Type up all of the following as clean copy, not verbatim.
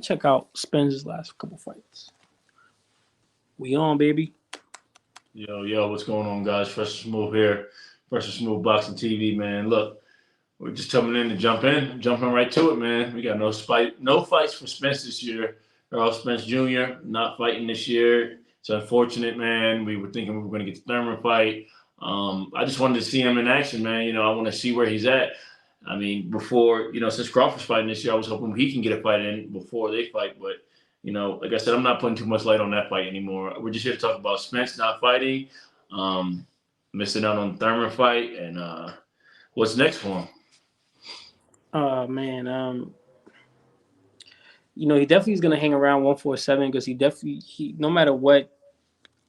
check out Spence's last couple fights. We on, baby. Yo, what's going on, guys? Fresh and Smooth here. Fresh and Smooth Boxing TV, man. Look, we're just coming in to jumping right to it, man. We got no fights for Spence this year. Errol Spence Jr. not fighting this year. It's unfortunate, man. We were thinking we were going to get the Thurman fight. I just wanted to see him in action, man. I want to see where he's at. I mean, before, since Crawford's fighting this year, I was hoping he can get a fight in before they fight. But, like I said, I'm not putting too much light on that fight anymore. We're just here to talk about Spence not fighting, missing out on the Thurman fight, and what's next for him. Man. He definitely is going to hang around 147 because he no matter what,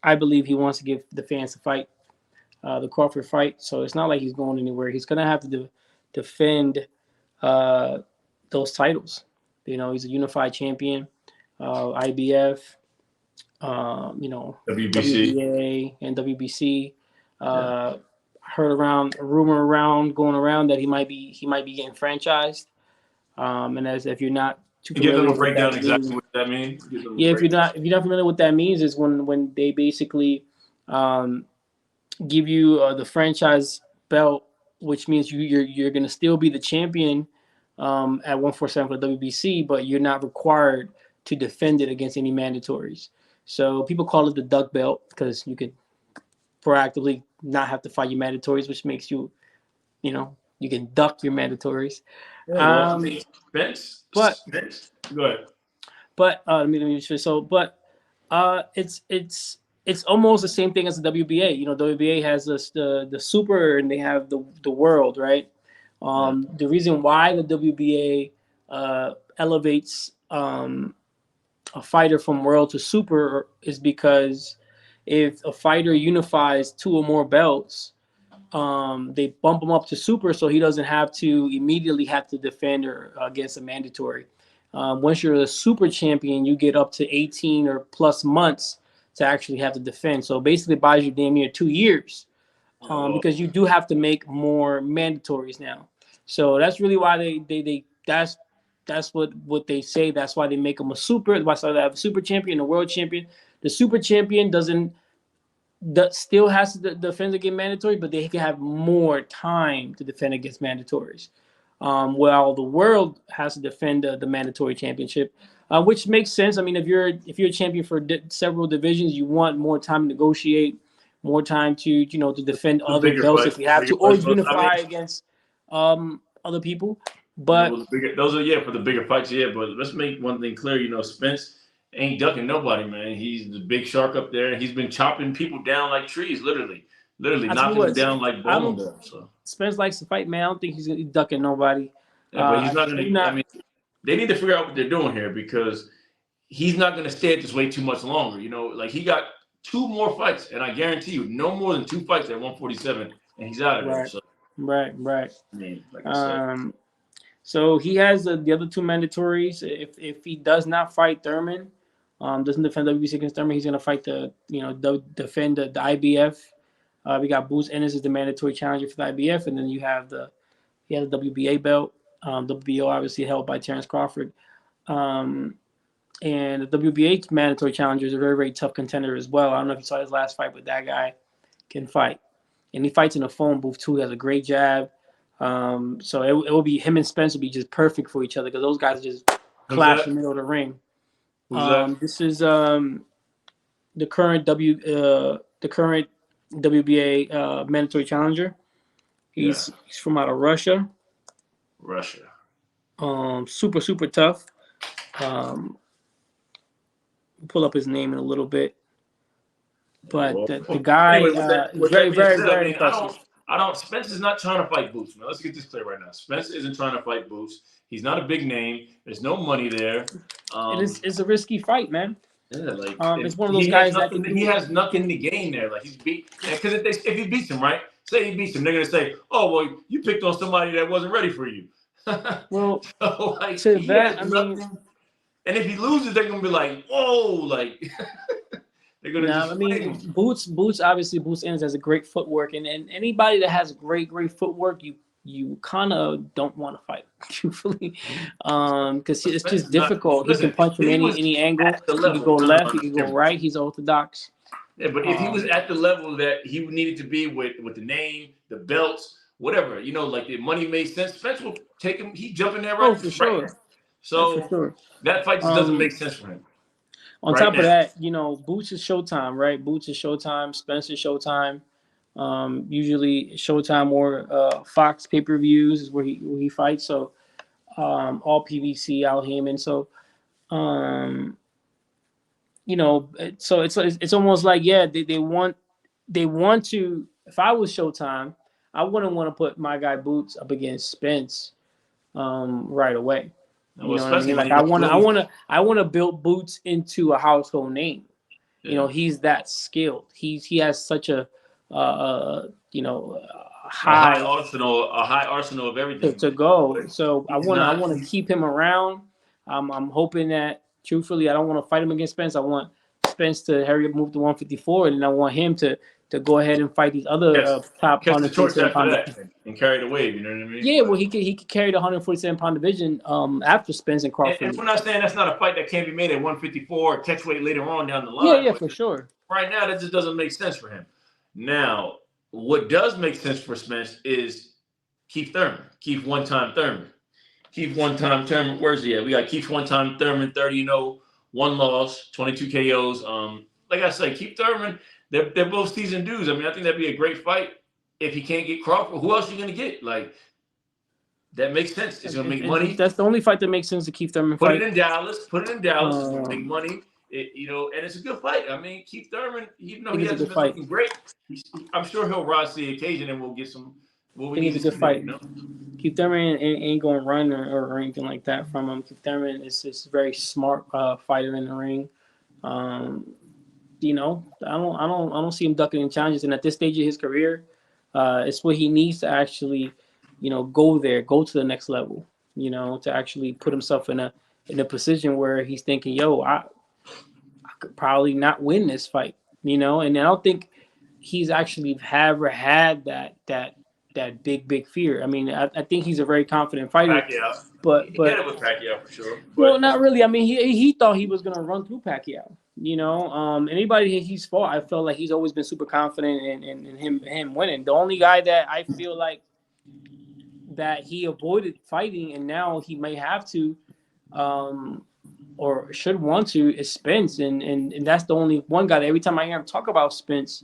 I believe he wants to give the fans a fight, the Crawford fight. So it's not like he's going anywhere. He's going to have to defend those titles. He's a unified champion, IBF, WBC. WBA and WBC. Heard rumor going around that he might be getting franchised. And as if you're not too familiar, give them a breakdown exactly what that means. If you're not familiar with what that means, is when they basically give you the franchise belt, which means you're going to still be the champion at 147 for the WBC, but you're not required to defend it against any mandatories. So people call it the duck belt because you could proactively not have to fight your mandatories, which makes you can duck your mandatories. Spence. Go ahead. But it's almost the same thing as the WBA. WBA has the super and they have the world, right? The reason why the WBA elevates a fighter from world to super is because if a fighter unifies 2 or more belts, they bump him up to super, so he doesn't have to immediately have to defend or against a mandatory. Once you're a super champion, you get up to 18 or plus months to actually have to defend. So basically, it buys you damn near 2 years because you do have to make more mandatories now. So that's really why that's what they say. That's why they make them a super. That's why they have a super champion, a world champion. The super champion still has to defend against mandatory, but they can have more time to defend against mandatories. While the world has to defend the mandatory championship, which makes sense. I mean, if you're a champion for several divisions, you want more time to negotiate, more time to defend other belts if you have to, or unify against other people. But those are for the bigger fights, But let's make one thing clear. Spence ain't ducking nobody, man. He's the big shark up there. He's been chopping people down like trees, literally knocking them down like bowling balls. So Spence likes to fight, man. I don't think he's gonna be ducking nobody. But he's not gonna. I mean, they need to figure out what they're doing here because he's not gonna stay at this weight too much longer. Like he got 2 more fights, and I guarantee you, no more than 2 fights at 147, and he's out of there. So. Right. I mean, like I said. So he has the other 2 mandatories. If he does not fight Thurman, doesn't defend WBC against Thurman, he's gonna fight defend the IBF. We got Boots Ennis is the mandatory challenger for the IBF, and then he has the WBA belt. WBO obviously held by Terrence Crawford, and the WBA mandatory challenger is a very, very tough contender as well. I don't know if you saw his last fight, but that guy can fight, and he fights in a phone booth too. He has a great jab. So it will be him and Spence will be just perfect for each other because those guys just clash in the middle of the ring. This is the current WBA mandatory challenger. He's from out of Russia. Super, super tough. Pull up his name in a little bit. But the guy is very, very, very impressive. Spence is not trying to fight Boots, man. Let's get this clear right now. Spence isn't trying to fight Boots. He's not a big name. There's no money there. It's a risky fight, man. Yeah, it's one of those guys that he has nothing to gain there. Like he's beat because if he beats him, right? Say he beats him, they're gonna say, "Oh, well, you picked on somebody that wasn't ready for you." Well, to that, and if he loses, they're gonna be like, "Whoa!" Like they're gonna. Boots obviously Boots Ennis has a great footwork, and anybody that has great footwork, you you kind of don't want to fight, truthfully, because it's Spence just is not. difficult. He can Listen, punch from if he was any angle. at the He could level. go No, no, left. no, He could go no. right. He's orthodox. Yeah, but if he was at the level that he needed to be with the name, the belts, whatever, like the money made sense, Spence will take him. He jump in there Oh, right, for right sure. now. For So sure. that fight just doesn't Um, make sense for him on right top of now. that, Boots is Showtime, right? Boots is Showtime. Spence is Showtime. Usually Showtime or Fox pay per views is where he fights. So all PVC Al Heyman. So um, so it's almost like they want to. If I was Showtime, I wouldn't want to put my guy Boots up against Spence right away. You Well, know what I especially mean? when Like he don't lose. I want to build Boots into a household name. Yeah. He's that skilled. He has such a high high arsenal, a high arsenal of everything. to go. So He's I not. want to keep him around. I'm hoping that truthfully I don't want to fight him against Spence. I want Spence to hurry up, move to 154, and I want him to go ahead and fight these other Yes, top catch the torch 147 after pound. that and carry the wave. You know what I mean? Yeah, well he could carry the 147-pound division after Spence and And Crawford. we're not saying that's not a fight that can't be made at 154 catch weight later on down the line. Yeah, But for sure. right now, that just doesn't make sense for him. Now, what does make sense for Spence is Keith Thurman. Keith one-time Thurman. Keith one-time Thurman. Where's he at? We got Keith one-time Thurman, 30-0, 1 loss, 22 KOs. Like I say, Keith Thurman, they're both seasoned dudes. I mean, I think that'd be a great fight if he can't get Crawford. Who else are you going to get? Like, that makes sense. It's going to make money. That's the only fight that makes sense to Keith Thurman Put fight. it in Dallas. Put it in Dallas. It's going to make money. And it's a good fight. I mean, Keith Thurman, even though he hasn't been looking great, I'm sure he'll rise to the occasion and we'll get some. What we need it's a good fight. There, Keith Thurman ain't going to run or anything like that from him. Keith Thurman is a very smart fighter in the ring. I don't see him ducking in challenges. And at this stage of his career, it's what he needs to actually, go to the next level. To actually put himself in a position where he's thinking, yo, I could probably not win this fight. And I don't think he's actually ever had that big fear. I mean, I think he's a very confident fighter. Pacquiao. But he got it with Pacquiao for sure. Well, not really. I mean, he thought he was gonna run through Pacquiao. Anybody he's fought, I felt like he's always been super confident in him winning. The only guy that I feel like that he avoided fighting and now he may have to, or should want to, is Spence, and that's the only one guy that every time I hear him talk about Spence,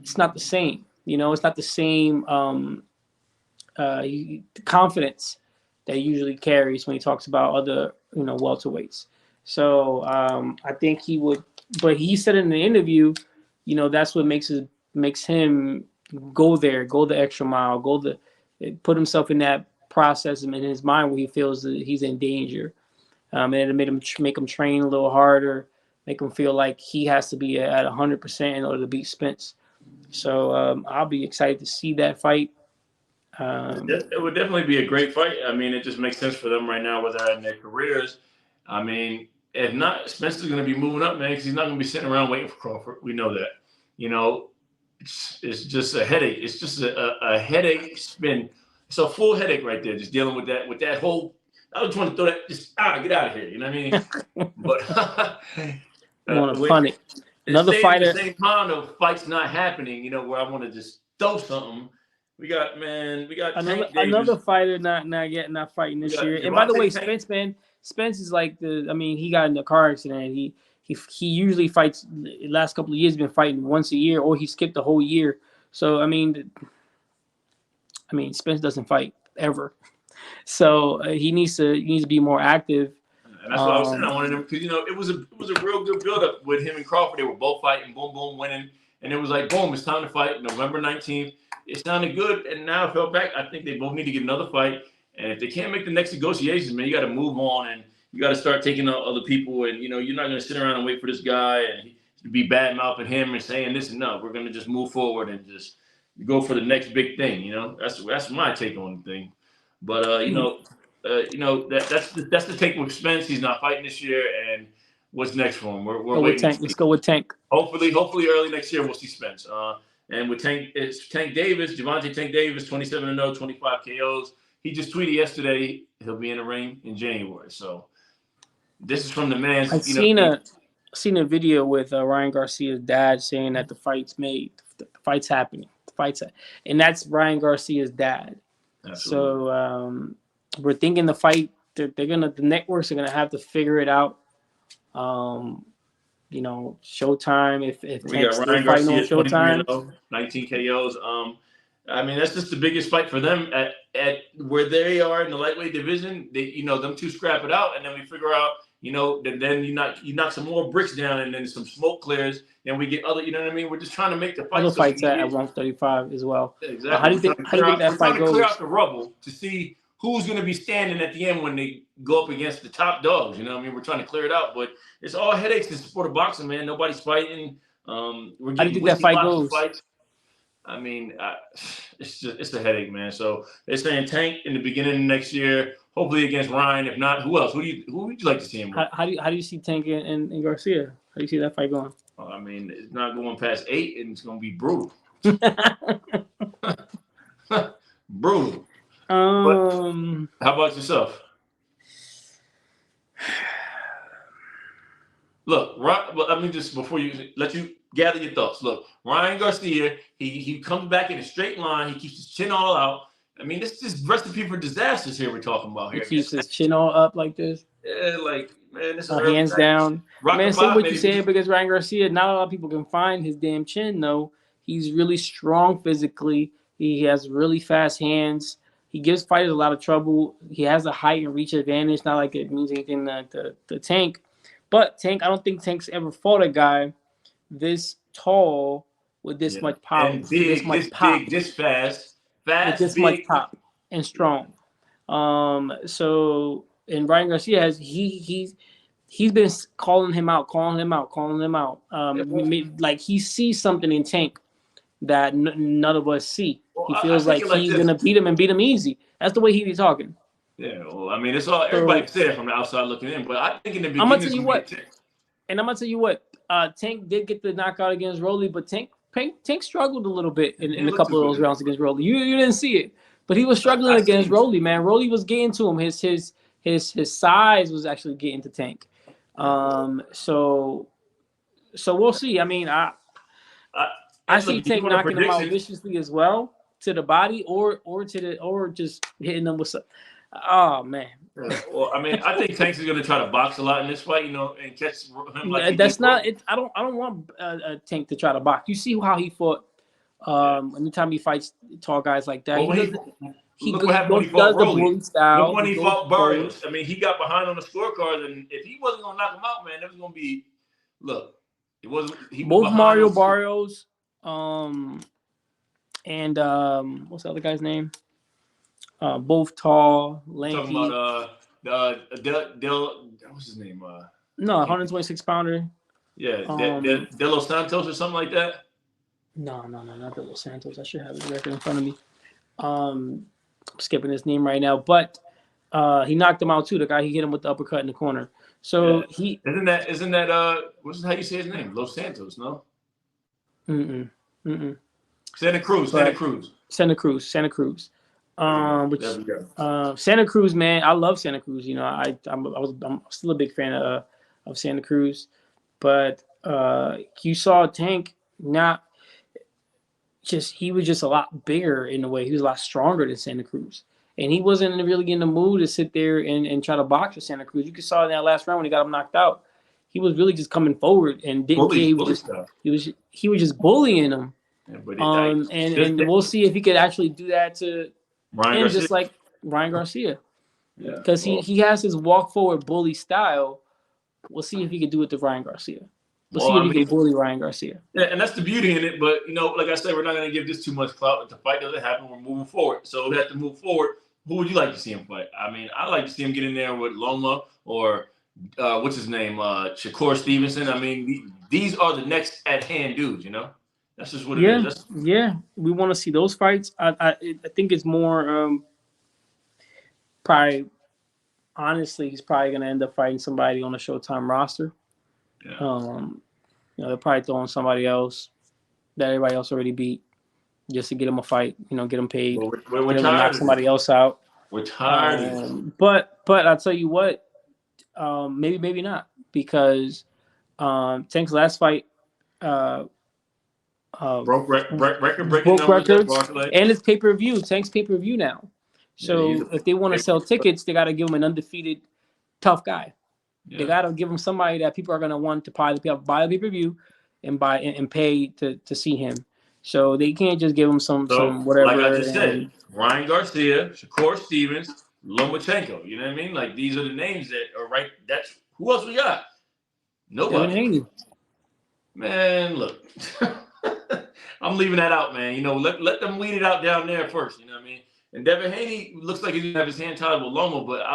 it's not the same. It's not the same confidence that he usually carries when he talks about other, welterweights. So I think he would, but he said in the interview, that's what makes him go the extra mile, put himself in that process in his mind where he feels that he's in danger. And it made him make him train a little harder, make him feel like he has to be at 100% in order to beat Spence. So I'll be excited to see that fight. It would definitely be a great fight. I mean, it just makes sense for them right now where they're at in their careers. I mean, if not, Spencer's going to be moving up, man, because he's not going to be sitting around waiting for Crawford. We know that. It's just a headache. It's just a headache spin. It's a full headache right there, just dealing with that whole. I just want to throw that, just get out of here. You know what I mean? But I want to pun it. Another fighter. At the same time, the fight's not happening. Where I want to just throw something. We got another fighter not fighting this year. And by the way, Spence is like he got in a car accident. He usually fights. The last couple of years, he's been fighting once a year, or he skipped the whole year. So I mean, Spence doesn't fight ever. So he needs to be more active. And that's why I was saying I wanted him because it was a real good buildup with him and Crawford. They were both fighting, boom, boom, winning, and it was like, boom, it's time to fight. November 19th. It sounded good, and now I fell back. I think they both need to get another fight. And if they can't make the next negotiations, man, you got to move on and you got to start taking out other people. And you're not going to sit around and wait for this guy and be bad mouthing him and saying this and no. We're going to just move forward and just go for the next big thing. That's my take on the thing. But that's the take with Spence. He's not fighting this year, and what's next for him? We're waiting. Let's go with Tank. Hopefully early next year we'll see Spence. And with it's Tank Davis, Javante Tank Davis, 27-0, 25 KOs. He just tweeted yesterday he'll be in the ring in January. So this is from the man's. I seen a video with Ryan Garcia's dad saying that the fight's made, the fight's happening, and that's Ryan Garcia's dad. Absolutely. So we're thinking the fight. The networks are gonna have to figure it out. Showtime. If We got Tank's Ryan fighting on Garcia, Showtime, 23-0, 19 KOs. I mean, that's just the biggest fight for them at where they are in the lightweight division. They, them two scrap it out, and then we figure out, then you knock some more bricks down, and then some smoke clears, and we get other. You know what I mean? We're just trying to make the fight. Other fights at 135 as well. Exactly. How do you think that fight goes? Clear out the rubble to see who's going to be standing at the end when they go up against the top dogs. You know what I mean? We're trying to clear it out, but it's all headaches in sport of boxing, man. Nobody's fighting. We're getting how do you think that fight goes? Fights. I mean, it's a headache, man. So they're saying Tank in the beginning of next year, hopefully against Ryan. If not, who else? Who would you like to see him with? How do you see Tank and Garcia? How do you see that fight going? I mean, it's not going past 8, and it's going to be brutal. Brutal. How about yourself? Look, just before you let you gather your thoughts. Look, Ryan Garcia, he comes back in a straight line. He keeps his chin all out. I mean, this is recipe for disasters here we're talking about here. He keeps his chin all up like this. Yeah, man, this is hands down. Man, say what you say because Ryan Garcia, not a lot of people can find his damn chin, though. He's really strong physically. He has really fast hands. He gives fighters a lot of trouble. He has a height and reach advantage. Not like it means anything to Tank. But Tank, I don't think Tank's ever fought a guy this tall with this much power, and big, this much pop, this fast, with this big. much pop and strong. So and Ryan Garcia has he's been calling him out. Like he sees something in Tank that none of us see. He feels like he's gonna beat him and beat him easy. That's the way he be talking. Yeah, well, I mean, it's all everybody said from the outside looking in, but I think in the beginning, I'm gonna tell you what. Tank did get the knockout against Rolly, but Tank struggled a little bit in a couple of those rounds against Rolly. You didn't see it, but he was struggling against Rolly, man. Rolly was getting to him. His size was actually getting to Tank. So we'll see. I mean, I see Tank knocking him out viciously as well to the body, or just hitting him with some. Oh man. Well, I mean, I think Tank is going to try to box a lot in this fight, and catch him. That's not it. I don't want Tank to try to box. You see how he fought. Anytime he fights tall guys like that, he does the bully style. Look when he fought Barrios. I mean, he got behind on the scorecard, and if he wasn't going to knock him out, man, it was going to be. Look, it wasn't. Both Mario Barrios, and what's the other guy's name? Both tall, lanky. Talking about what's his name? 126 pounder. Yeah, De Los Santos or something like that. No, not De Los Santos. I should have his record in front of me. I'm skipping his name right now, but he knocked him out too. The guy he hit him with the uppercut in the corner. So he isn't that what's how you say his name? Los Santos, no? Santa Cruz. Santa Cruz. Santa Cruz, man, I love Santa Cruz. I'm still a big fan of Santa Cruz, but you saw Tank he was just a lot bigger in a way. He was a lot stronger than Santa Cruz, and he wasn't really in the mood to sit there and try to box with Santa Cruz. You saw in that last round when he got him knocked out, he was really just coming forward and didn't care. He was just bullying him. Yeah, and we'll see if he could actually do that to Ryan him, just like Ryan Garcia. Yeah, because he has his walk forward bully style. We'll see if he can do it to Ryan Garcia. We'll see if he can bully Ryan Garcia. Yeah, and that's the beauty in it. But like I said, we're not going to give this too much clout. If the fight doesn't happen, we're moving forward. So we have to move forward. Who would you like to see him fight? I mean, I'd like to see him get in there with Loma or what's his name, Shakur Stevenson. I mean, these are the next at hand dudes. That's just what it is. We want to see those fights. I think it's more probably. Honestly, he's probably going to end up fighting somebody on the Showtime roster. Yeah. They're probably throwing somebody else. that everybody else already beat, just to get him a fight. You know, get him paid, Well, we're get him to knock tired of it. somebody else out. We're tired of it. But I'll tell you what, maybe not, because Tank's last fight Broke record breaking broke numbers at records, Barclays. and it's pay per view. Tank's pay per view now. Yeah, he's So if they want to sell tickets, they got to give him an undefeated, tough guy. Yeah. They got to give him somebody that people are going to want to buy the pay per view and buy and pay to see him. So they can't just give him some whatever. Like I just said, Ryan Garcia, Shakur Stevens, Lomachenko. You know what I mean? Like, these are the names that are right. That's who else we got? Nobody. Devin Haney. Man, look. I'm leaving that out, man. You know, let them weed it out down there first. You know what I mean? And Devin Haney looks like he's gonna have his hand tied with Loma, but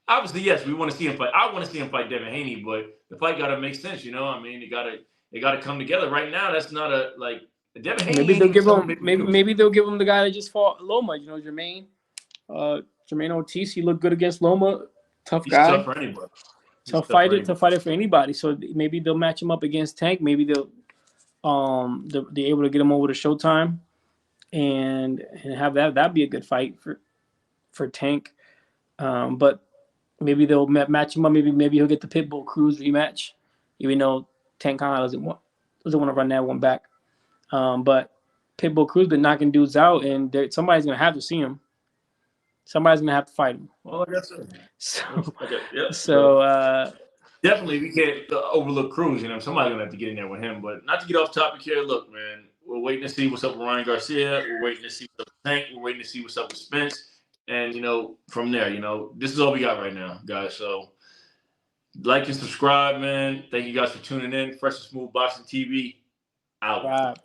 obviously, yes, we want to see him fight. I want to see him fight Devin Haney, but the fight gotta make sense. You know, I mean, they gotta come together. Right now, that's not a like Devin Haney. Maybe they'll give him. Maybe they'll give him the guy that just fought Loma. You know, Jermaine Ortiz. He looked good against Loma. Tough guy. Tough for anybody. Tough fighter for anybody. So maybe they'll match him up against Tank. Maybe they're able to get him over to Showtime, and have that'd be a good fight for Tank. But maybe they'll match him up. Maybe he'll get the Pitbull Cruz rematch, even though Tank kind of doesn't want to run that one back. But Pitbull Cruz been knocking dudes out, and somebody's gonna have to see him. Somebody's gonna have to fight him. Well, like I said, so definitely we can't overlook Cruz. You know, somebody's gonna have to get in there with him. But not to get off topic here. Look, man, we're waiting to see what's up with Ryan Garcia. We're waiting to see what's up with Tank. We're waiting to see what's up with Spence. And, you know, from there, you know, this is all we got right now, guys. So like and subscribe, man. Thank you guys for tuning in. Fresh and Smooth Boxing TV out. Right.